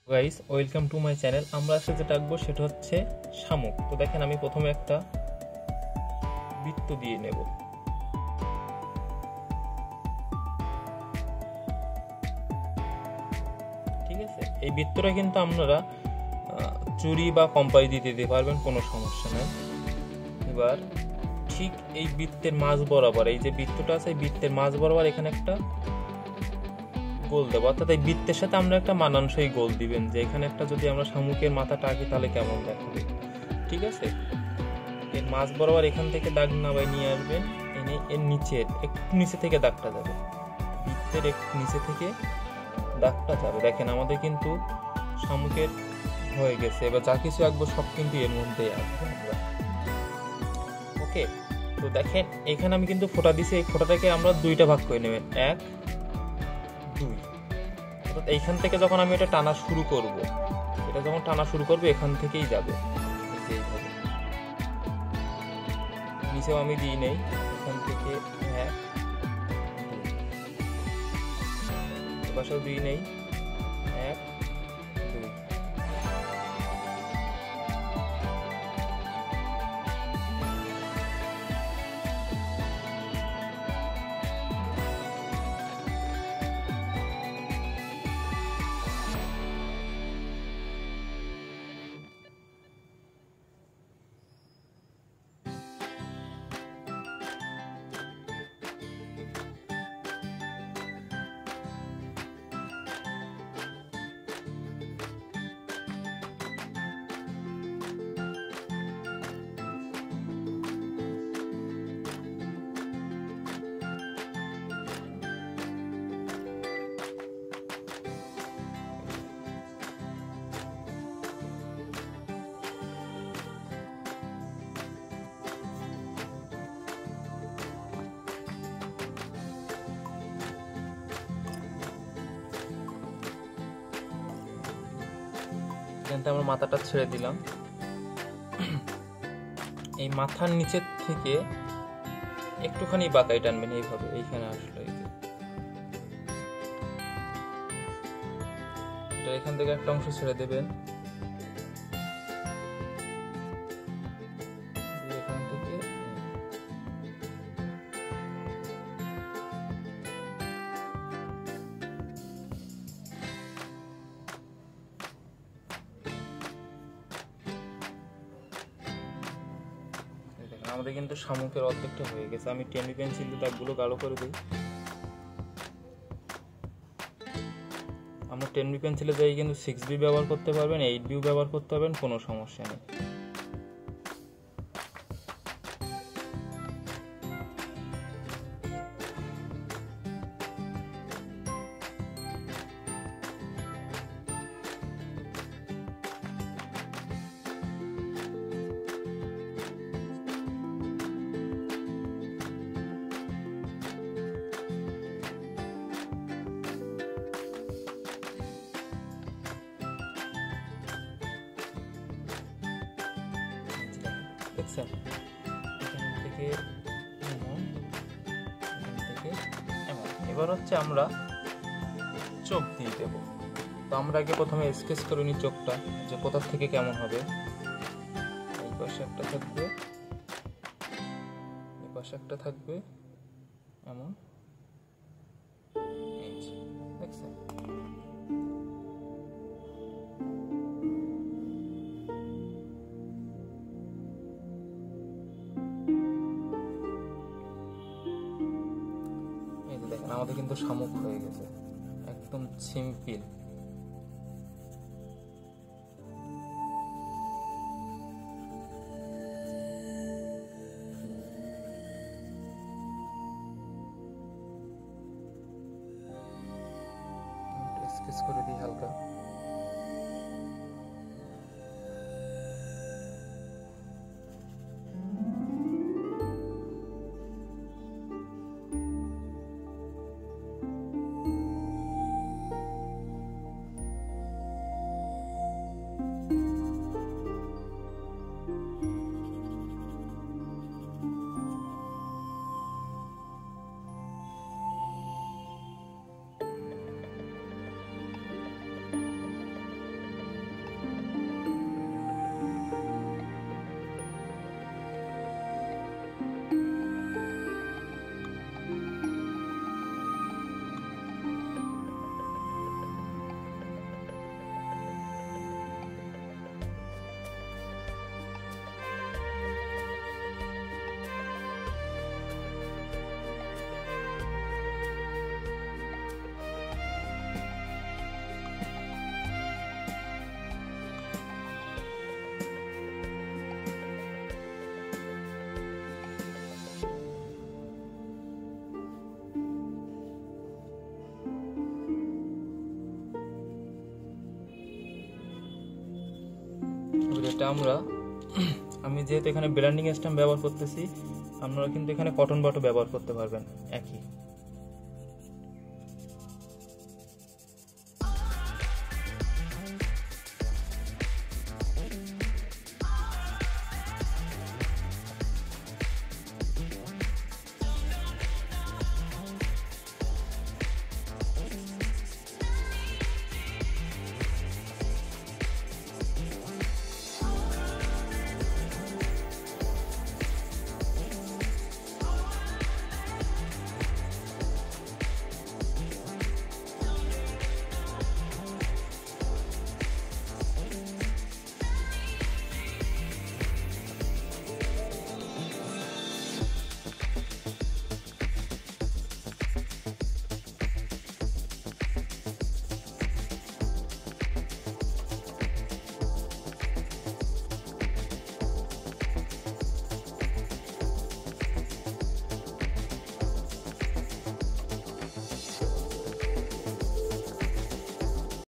Guys, welcome to my channel. আমরা আজকে যেটা আঁকবো সেটা হচ্ছে শামুক। তো দেখেন, আমি প্রথমে একটা বৃত্ত দিয়ে নেব। ঠিক আছে, এই বৃত্তটা কিন্তু আপনারা চুরি বা কম্পাস দিয়ে দিতে পারবেন, কোনো সমস্যা নেই। এবার ঠিক এই বৃত্তের মাঝ বরাবর, এই যে বৃত্তটা আছে, এই বৃত্তের মাঝ বরাবর এখানে একটা গোল দেবো। অর্থাৎ এই বৃত্তের সাথে আমরা একটা মানানসই গোল দিবেন, যে এখানে একটা যদি আমরা শামুকের মাথাটা আঁকি তাহলে কেমন দেখাবে। ঠিক আছে, এর মাঝ বরাবর এখান থেকে দাগ নামাই নিয়ে আসবেন, এনে এর নিচের একটু নিচে থেকে দাগটা যাবে, বৃত্তের একটু নিচে থেকে দাগটা যাবে। দেখেন, আমাদের কিন্তু শামুকের হয়ে গেছে। এবার যা কিছু আঁকবো সব কিন্তু এর মধ্যেই আঁকবো আমরা। ওকে, তো দেখেন এখানে আমি কিন্তু ফোঁটা দিছি। এই ফোঁটাটাকে আমরা দুইটা ভাগ করে নেবেন, 1 2। অর্থাৎ এইখান থেকে যখন আমি এটা টানা শুরু করব, এটা যখন টানা শুরু করবো এখান থেকেই যাবে, এইভাবে। নিচেও আমি দিই নেই, এখান থেকে 1 2, পাশেও দিই নেই, 1 2। এখানটা আমরা মাথাটা ছেড়ে দিলাম। এই মাথার নিচের থেকে একটুখানি বাঁকাই টানবেন, এইভাবে এইখানে আসলো। এখান থেকে একটা অংশ ছেড়ে দেবেন, এখান থেকে আমাদের কিন্তু শামুকের অর্ধেকটা হয়ে গেছে। আমি 10B পেন্সিল দিয়ে দাগগুলো গাঢ় করে দিই। আমরা 10B পেন্সিলে যাই কিন্তু 6B ব্যবহার করতে পারবেন, 8B ব্যবহার করতে পারবেন, কোনো সমস্যা নেই। দেখছেন, এখান থেকে এমন, এখান থেকে এমন। এবার হচ্ছে আমরা চোখ দিয়ে দেবো। তো আমরা আগে প্রথমে স্কেচ করে নিই চোখটা, যে কোথা থেকে কেমন হবে। এই পাশে একটা থাকবে, এই পাশে একটা থাকবে, এমন। দেখছেন, আমাদের কিন্তু শামুক হয়ে গেছে, একদম সিম্পল। স্কেচ করে দিই হালকা। এবার এটা আমি যেহেতু এখানে ব্লেন্ডিং স্ট্যাম্প ব্যবহার করতেছি, আপনারা কিন্তু এখানে কটন বাটও ব্যবহার করতে পারবেন একই।